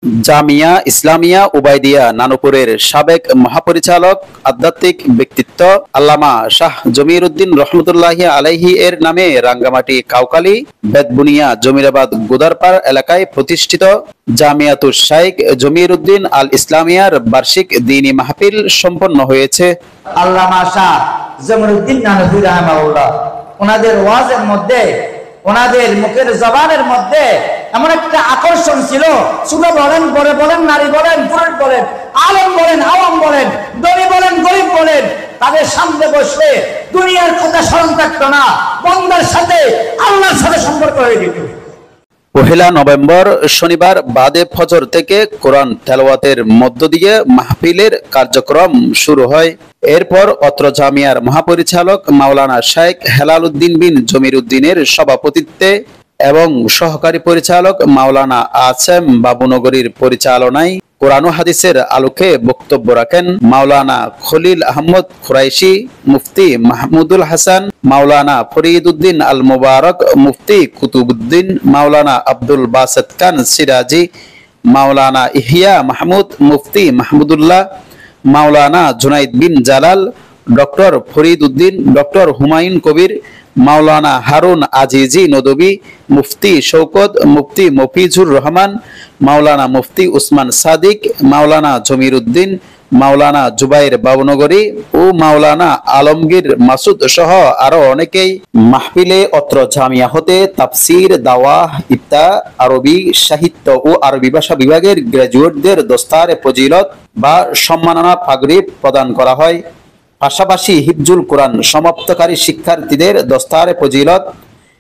জামিয়া ইসলামিয়া উবাইদিয়া নানুপুরের সাবেক মহাপরিচালক আধ্যাত্মিক ব্যক্তিত্ব আল্লামা শাহ জমির উদ্দিন রহমতুল্লাহি আলাইহি এর নামে রাঙ্গামাটি কাউকালী বেতবুনিয়া জমিরাবাদ গোদারপাড় এলাকায় প্রতিষ্ঠিত জামিয়াতুশ শাইখ জমির উদ্দিন আল ইসলামিয়ার বার্ষিক দ্বীনী মাহফিল সম্পন্ন হয়েছে। আল্লামা শাহ জমির উদ্দিন নানুপুরি রাহিমাহুল্লাহ ওনাদের ওয়াজের মধ্যে, ওনাদের মুখের জবানের মধ্যে এমন একটা আকর্ষণ ছিল, ছোট বলেন, বড় বলেন, নারী বলেন, পুরুষ বলেন, আলেম বলেন, আওয়াম বলেন, ধনী বলেন, গরিব বলেন, তাদের সামনে বসলে দুনিয়ার কথা স্মরণ থাকতো না, বন্দার সাথে আল্লাহর সাথে সম্পর্ক হয়ে যেত। পহেলা নভেম্বর শনিবার বাদে ফজর থেকে কোরআন তেলাওয়াতের মধ্য দিয়ে মাহফিলের কার্যক্রম শুরু হয়। এরপর অত্র জামিয়ার মহাপরিচালক মাওলানা শাইখ হেলাল উদ্দিন বিন জমির উদ্দিনের সভাপতিত্বে এবং সহকারী পরিচালক মাওলানা আসেম বাবুনগরীর পরিচালনায় কোরআন ও হাদিসের আলোকে বক্তব্য রাখেন মাওলানা খলিল আহমদ কুরাইশি, মুফতি মাহমুদুল হাসান, মাওলানা ফরিদ উদ্দিন আল মুবারক, মুফতি কুতুবউদ্দিন, মাওলানা আব্দুল বাসেত খান সিরাজি, মাওলানা ইহিয়া মাহমুদ, মুফতি মাহমুদুল্লাহ, মাওলানা জুনাইদ বিন জালাল, ডক্টর ফরিদ উদ্দিন, ডক্টর হুমায়ুন কবির, মাওলানা হারুন আজিজি নদবী, মুফতি শৌকত, মুফতি মফিজুর রহমান, মাওলানা মুফতি উসমান সাদিক, মাওলানা জমির উদ্দিন, মাওলানা জুবাইর বাবুনগরী ও মাওলানা আলমগীর মাসুদ সহ আরো অনেকেই মাহফিলে অত্র জামিয়া হতে তাফসির, দাওয়াহ, ইফতা, আরবি সাহিত্য ও আরবি ভাষা বিভাগের গ্রাজুয়েটদের দস্তারে ফজিলত বা সম্মাননা পাগড়ি প্রদান করা হয়। পাশাপাশি হিফজুল কোরআন সমাপ্তকারী শিক্ষার্থীদের দস্তারে ফজিলত,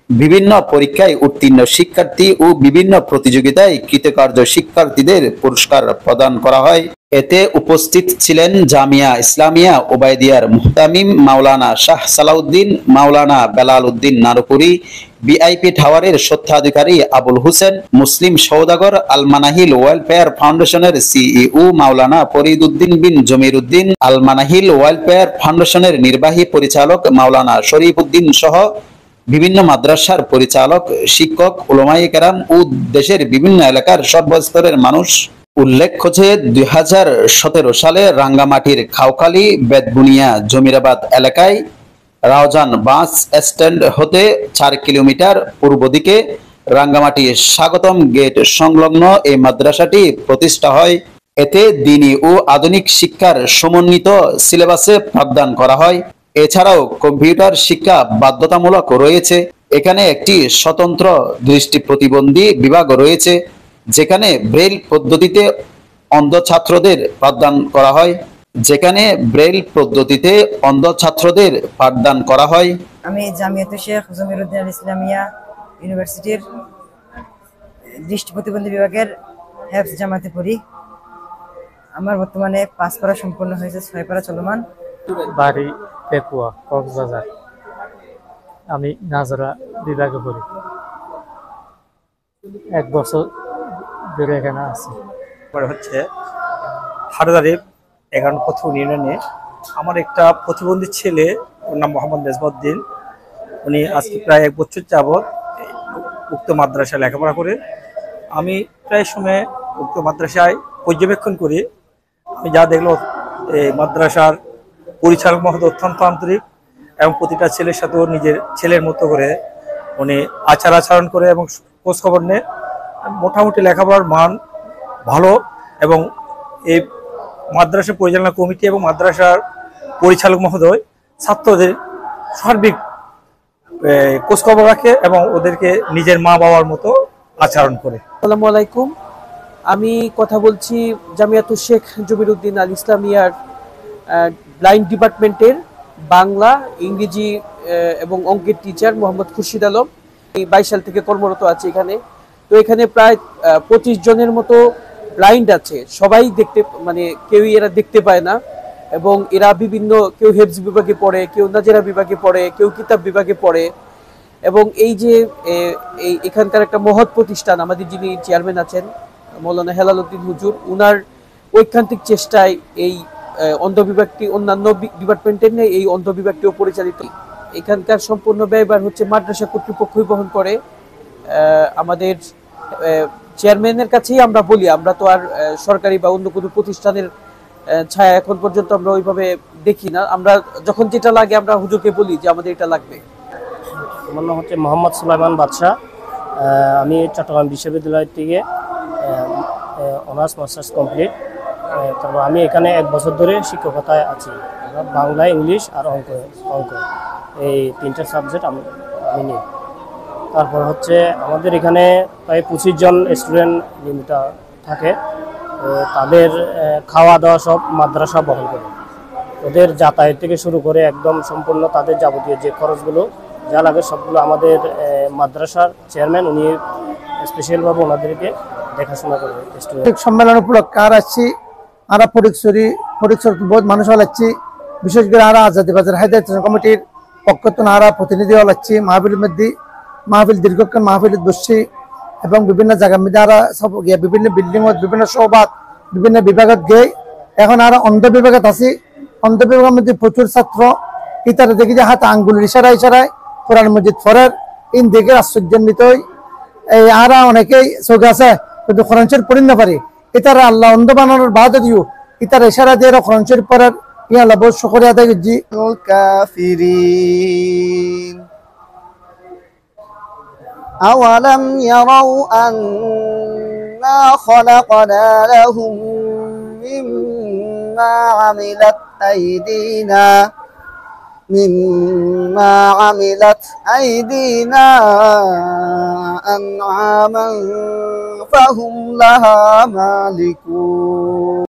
বিভিন্ন পরীক্ষায় উত্তীর্ণ শিক্ষার্থী ও বিভিন্ন প্রতিযোগিতায় কৃতকার্য শিক্ষার্থীদের পুরস্কার প্রদান করা হয়। এতে উপস্থিত ছিলেন জামিয়া ইসলামিয়া উবাইদিয়ার মুহতামিম মাওলানা শাহ সালাউদ্দিন, মাওলানা বেলাল উদ্দিন নানুপুরি, বিআইপি টাওয়ারের স্বত্বাধিকারী আবুল হোসেন, মুসলিম সওদাগর আল মানাহিল ওয়েলফেয়ার ফাউন্ডেশনের সিইও মাওলানা ফরিদ উদ্দিন বিন জমির উদ্দিন, আল মানাহিল ওয়েলফেয়ার ফাউন্ডেশনের নির্বাহী পরিচালক মাওলানা শরীফ উদ্দিন সহ বিভিন্ন মাদ্রাসার পরিচালক, শিক্ষক, উলামায়ে কেরাম ও দেশের বিভিন্ন এলাকার সর্বস্তরের মানুষ। উল্লেখ্য যে 2017 সালে রাঙ্গামাটির খাউখালী বেতবুনিয়া জমিরাবাদ এলাকায় রাউজান বাস স্ট্যান্ড হতে 4 কিলোমিটার পূর্ব দিকে রাঙ্গামাটি স্বাগতম গেট সংলগ্ন এই মাদ্রাসাটি প্রতিষ্ঠা হয়। এতে দ্বীনী ও আধুনিক শিক্ষার সমন্বিত সিলেবাসে পাঠদান করা হয়। এছাড়াও কম্পিউটার শিক্ষা বাধ্যতামূলক রয়েছে। এখানে একটি স্বতন্ত্র দৃষ্টি প্রতিবন্ধী বিভাগ রয়েছে, যেখানে ব্রেইল পদ্ধতিতে অন্ধ ছাত্রদের পাঠদান করা হয়। আমি জামিয়াতুশ শাইখ জমির উদ্দিন আল ইসলামিয়া ইউনিভার্সিটির দৃষ্টি প্রতিবন্ধী বিভাগের হেফজ জামাতে পড়ি। আমার বর্তমানে 5 পারা সম্পন্ন হয়েছে, 6 পারা চলমান। বাড়ি পেকুয়া, কক্সবাজার। আমি নাজরা বিভাগে পড়ি। 1 বছর ধরে এখানে আছি। হচ্ছে হাটদারিব 11 প্রথম ইউনিয়নে আমার একটা প্রতিবন্ধী ছেলে, ওর নাম মোহাম্মদ মেজবাউদ্দিন। উনি আজকে প্রায় 1 বছর যাবৎ উক্ত মাদ্রাসায় লেখাপড়া করে। আমি প্রায় সময় উক্ত মাদ্রাসায় পর্যবেক্ষণ করি। আমি যা দেখলো, এই মাদ্রাসার পরিচালক মহোদয় অত্যন্ত আন্তরিক এবং প্রতিটা ছেলের সাথেও নিজের ছেলের মতো করে উনি আচরণ করে এবং খোঁজখবর নেয়। মোটামুটি লেখাপড়ার মান ভালো এবং এই মাদ্রাসা পরিচালনা কমিটি এবং মাদ্রাসার পরিচালক মহোদয় ছাত্রদের সার্বিক খোঁজখবর রাখে এবং ওদেরকে নিজের মা বাবার মতো আচরণ করে। আসসালামু আলাইকুম, আমি কথা বলছি জামিয়াতুশ শাইখ জমির উদ্দিন আল ইসলামিয়ার ব্লাইন্ড ডিপার্টমেন্টের বাংলা, ইংরেজি এবং অঙ্কের টিচার মোহাম্মদ খুরশিদ আলম। 22 সাল থেকে কর্মরত আছে এখানে। তো এখানে প্রায় 25 জনের মতো ব্লাইন্ড আছে। সবাই কেউই এরা দেখতে পায় না এবং এরা বিভিন্ন, কেউ হেফজ বিভাগে পড়ে, কেউ নাজেরা বিভাগে পড়ে, কেউ কিতাব বিভাগে পড়ে। এবং এই যে এখানকার একটা মহৎ প্রতিষ্ঠান, আমাদের যিনি চেয়ারম্যান আছেন মৌলানা হেলাল উদ্দিন হুজুর, উনার ঐকান্তিক চেষ্টায় এই অন্ধ বিভাগটি অন্যান্য ডিপার্টমেন্টের নেই, এই অন্ধ বিভাগটিও পরিচালিত। এখানকার সম্পূর্ণ ব্যয়ভার হচ্ছে মাদ্রাসা কর্তৃপক্ষই বহন করে। আমাদের চেয়ারম্যানের কাছেই আমরা বলি, আমরা তো আর সরকারি বা অন্য কোনো প্রতিষ্ঠানের ছায়া এখন পর্যন্ত আমরা ওইভাবে দেখি না। আমরা যখন যেটা লাগে আমরা হুজুরকে বলি যে আমাদের এটা লাগবে। আমার নাম হচ্ছে মোহাম্মদ সুলাইমান বাদশাহ। আমি চট্টগ্রাম বিশ্ববিদ্যালয় থেকে অনার্স মাস্টার্স কমপ্লিট। তারপর আমি এখানে 1 বছর ধরে শিক্ষকতায় আছি। বাংলা, ইংলিশ আর অঙ্ক এই 3টা সাবজেক্ট আমি নিই। তারপর হচ্ছে আমাদের এখানে প্রায় 25 জন স্টুডেন্ট নিয়মিত থাকে। তাদের খাওয়া দাওয়া সব মাদ্রাসা বহন করে। ওদের যাতায়াত থেকে শুরু করে একদম সম্পূর্ণ তাদের যাবতীয় যে খরচগুলো যা লাগে সবগুলো আমাদের মাদ্রাসার চেয়ারম্যান উনি স্পেশালভাবে ওনাদেরকে দেখাশোনা করে। সম্মেলন উপলক্ষে আর আসছি, আমরা ফটিকছড়ি বহুত মানুষ হলাচ্ছি, বিশেষ করে আমরা আজাদি বাজার হায়দার কমিটির পক্ষ থেকে আমরা প্রতিনিধি হলাচ্ছি। মাহফিল দীর্ঘক্ষণ মাহফিল বসছি এবং বিভিন্ন জায়গার মধ্যে আমরা সব গিয়ে বিভিন্ন বিল্ডিং বিভিন্ন সৌবাদ বিভিন্ন বিভাগত গিয়ে এখন আমরা অন্ধ বিভাগত আছি। অন্ধ বিভাগের মধ্যে প্রচুর ছাত্র ইতারা দেখি যে হাতে আঙ্গুলের ইশারায় কোরআন মজিদ ফরের ইন দেখে আশ্চর্যান্বিত হই। এই আরা অনেকেই চোখে আছে কিন্তু কোরআন শরীফ পড়ি না পারি। ইতারা আল্লাহ অন্ধ বানানোর বাদ দিও ইতারা ইশারা দিয়ে কোরআন শরীফ পড়ার ইয়া আল্লাহ বহুত শুকরিয়া আদায় করছি। কাফিরিন আওয়ালাম ইয়ারাউ আন্না খলাকনা লাহুম মিম্মা আমিলাত আইদিনা আনআমান ফাহুম লাহা মালিকুন।